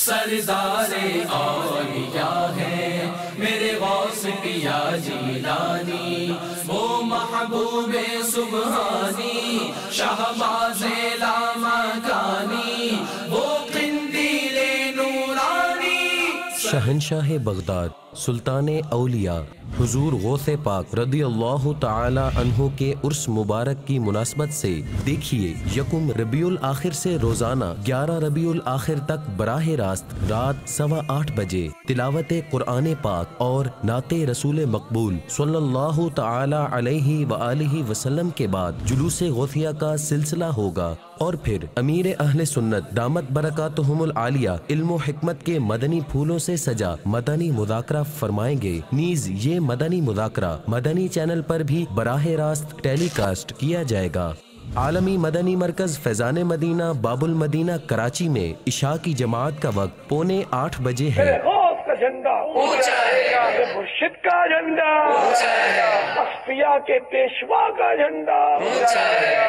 سردار اولیاء ہے میرے غوث پیا جیلانی، وہ محبوب سبحانی شہباز لامکانی، وہ قندیل نورانی۔ شہنشاہ بغداد سلطان اولیاء حضور غوث پاک رضی اللہ تعالی عنہ کے عرس مبارک کی مناسبت سے دیکھیے یکم ربیع الاخر سے روزانہ 11 ربیع الاخر تک براہ راست رات 8:15 بجے تلاوت قرآن پاک اور نعت رسول مقبول صلی اللہ تعالی علیہ وآلہ وسلم کے بعد جلوس غوثیہ کا سلسلہ ہوگا، اور پھر امیر اہل سنت دامت برکاتہم العالیہ علم و حکمت کے مدنی پھولوں سے سجا مدنی مذاکرہ فرمائیں گے۔ نیز یہ مدنی مذاکرہ مدنی چینل پر بھی براہ راست ٹیلی کاسٹ کیا جائے گا۔ عالمی مدنی مرکز فیضان مدینہ باب المدینہ کراچی میں عشاء کی جماعت کا وقت 7:45 بجے ہے۔ غوث کا جھنڈا اونچا ہے، مرشد کا جھنڈا اصفیاء کے پیشوا کا جھنڈا اونچا ہے۔